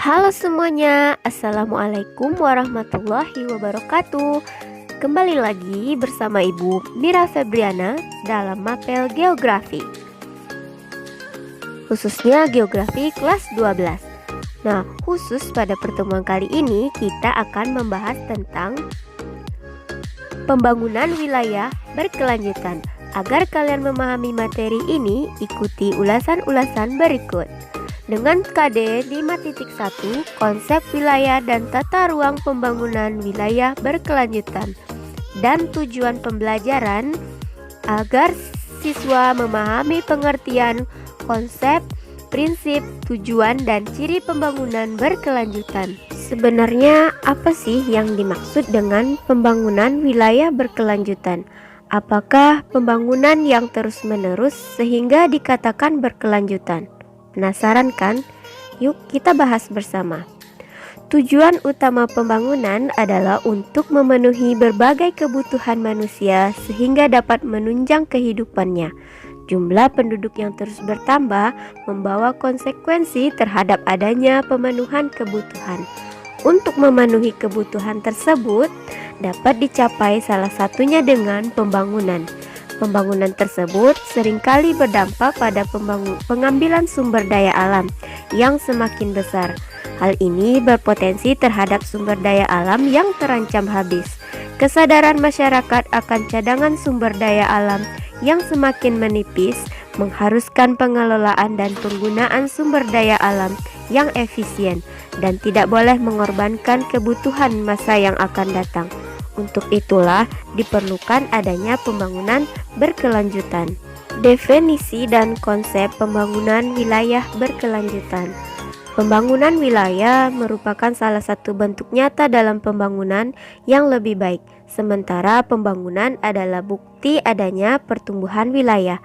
Halo semuanya, Assalamualaikum warahmatullahi wabarakatuh. Kembali lagi bersama Ibu Mira Febriana dalam Mapel Geografi, khususnya Geografi kelas 12. Nah, khusus pada pertemuan kali ini kita akan membahas tentang pembangunan wilayah berkelanjutan. Agar kalian memahami materi ini, ikuti ulasan-ulasan berikut. Dengan KD 5.1, konsep wilayah dan tata ruang pembangunan wilayah berkelanjutan, dan tujuan pembelajaran agar siswa memahami pengertian konsep, prinsip, tujuan, dan ciri pembangunan berkelanjutan. Sebenarnya apa sih yang dimaksud dengan pembangunan wilayah berkelanjutan? Apakah pembangunan yang terus-menerus sehingga dikatakan berkelanjutan? Penasaran kan? Yuk kita bahas bersama. Tujuan utama pembangunan adalah untuk memenuhi berbagai kebutuhan manusia sehingga dapat menunjang kehidupannya. Jumlah penduduk yang terus bertambah membawa konsekuensi terhadap adanya pemenuhan kebutuhan. Untuk memenuhi kebutuhan tersebut dapat dicapai salah satunya dengan pembangunan. Pembangunan tersebut seringkali berdampak pada pengambilan sumber daya alam yang semakin besar. Hal ini berpotensi terhadap sumber daya alam yang terancam habis. Kesadaran masyarakat akan cadangan sumber daya alam yang semakin menipis mengharuskan pengelolaan dan penggunaan sumber daya alam yang efisien dan tidak boleh mengorbankan kebutuhan masa yang akan datang. Untuk itulah diperlukan adanya pembangunan berkelanjutan. Definisi dan konsep pembangunan wilayah berkelanjutan. Pembangunan wilayah merupakan salah satu bentuk nyata dalam pembangunan yang lebih baik, sementara pembangunan adalah bukti adanya pertumbuhan wilayah.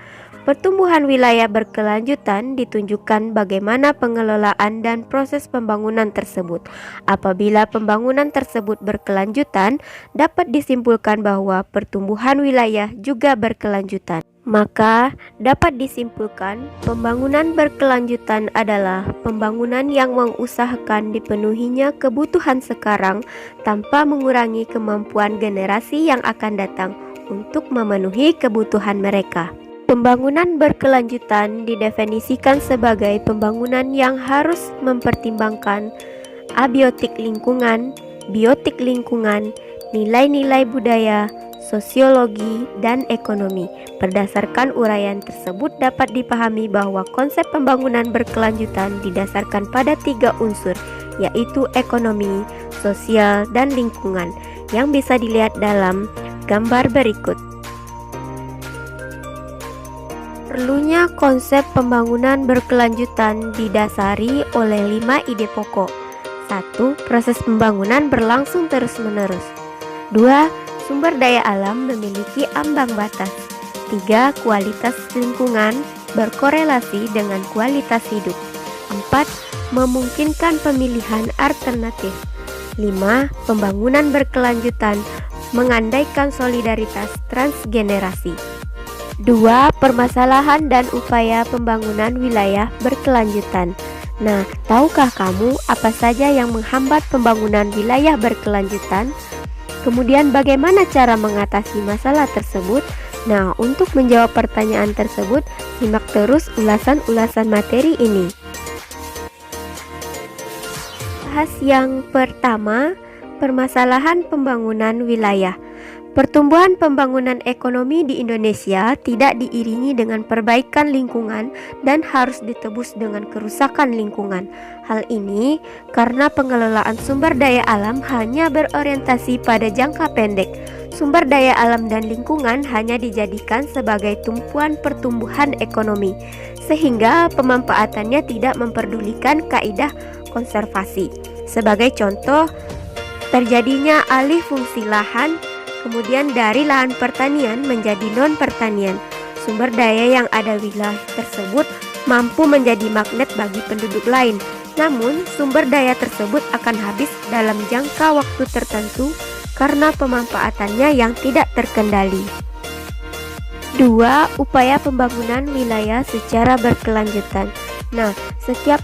Pertumbuhan wilayah berkelanjutan ditunjukkan bagaimana pengelolaan dan proses pembangunan tersebut. Apabila pembangunan tersebut berkelanjutan, dapat disimpulkan bahwa pertumbuhan wilayah juga berkelanjutan. Maka dapat disimpulkan pembangunan berkelanjutan adalah pembangunan yang mengusahakan dipenuhinya kebutuhan sekarang tanpa mengurangi kemampuan generasi yang akan datang untuk memenuhi kebutuhan mereka. Pembangunan berkelanjutan didefinisikan sebagai pembangunan yang harus mempertimbangkan abiotik lingkungan, biotik lingkungan, nilai-nilai budaya, sosiologi, dan ekonomi. Berdasarkan uraian tersebut dapat dipahami bahwa konsep pembangunan berkelanjutan didasarkan pada 3 unsur, yaitu ekonomi, sosial, dan lingkungan, yang bisa dilihat dalam gambar berikut. Perlunya konsep pembangunan berkelanjutan didasari oleh 5 ide pokok. 1. Proses pembangunan berlangsung terus-menerus. 2. Sumber daya alam memiliki ambang batas. 3. Kualitas lingkungan berkorelasi dengan kualitas hidup. 4. Memungkinkan pemilihan alternatif. 5. Pembangunan berkelanjutan mengandaikan solidaritas transgenerasi. 2. Permasalahan dan upaya pembangunan wilayah berkelanjutan. Nah, tahukah kamu apa saja yang menghambat pembangunan wilayah berkelanjutan? Kemudian bagaimana cara mengatasi masalah tersebut? Nah, untuk menjawab pertanyaan tersebut, simak terus ulasan-ulasan materi ini. Bahas yang pertama, permasalahan pembangunan wilayah. Pertumbuhan pembangunan ekonomi di Indonesia tidak diiringi dengan perbaikan lingkungan dan harus ditebus dengan kerusakan lingkungan. Hal ini karena pengelolaan sumber daya alam hanya berorientasi pada jangka pendek. Sumber daya alam dan lingkungan hanya dijadikan sebagai tumpuan pertumbuhan ekonomi, sehingga pemanfaatannya tidak memperdulikan kaidah konservasi. Sebagai contoh, terjadinya alih fungsi lahan, kemudian dari lahan pertanian menjadi non-pertanian. Sumber daya yang ada di wilayah tersebut mampu menjadi magnet bagi penduduk lain. Namun, sumber daya tersebut akan habis dalam jangka waktu tertentu karena pemanfaatannya yang tidak terkendali. 2. Upaya pembangunan wilayah secara berkelanjutan. Nah, setiap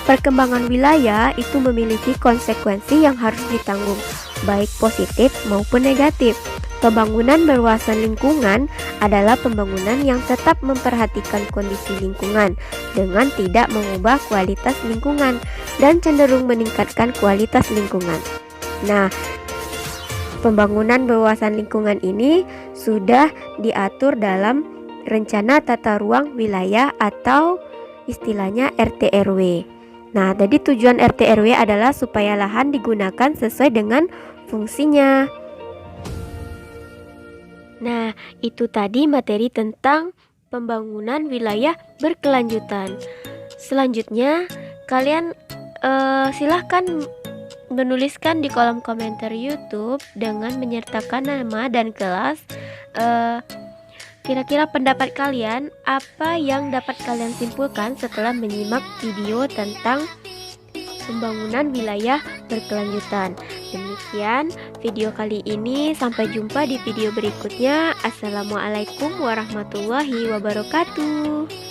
Perkembangan wilayah itu memiliki konsekuensi yang harus ditanggung, baik positif maupun negatif. Pembangunan berwawasan lingkungan adalah pembangunan yang tetap memperhatikan kondisi lingkungan dengan tidak mengubah kualitas lingkungan dan cenderung meningkatkan kualitas lingkungan. Nah, pembangunan berwawasan lingkungan ini sudah diatur dalam Rencana Tata Ruang Wilayah atau istilahnya RT/RW. Nah, jadi tujuan RT/RW adalah supaya lahan digunakan sesuai dengan fungsinya. Nah, itu tadi materi tentang pembangunan wilayah berkelanjutan. Selanjutnya, kalian silahkan menuliskan di kolom komentar YouTube dengan menyertakan nama dan kelas. Kira-kira pendapat kalian, apa yang dapat kalian simpulkan setelah menyimak video tentang pembangunan wilayah berkelanjutan? Demikian video kali ini, sampai jumpa di video berikutnya. Assalamualaikum warahmatullahi wabarakatuh.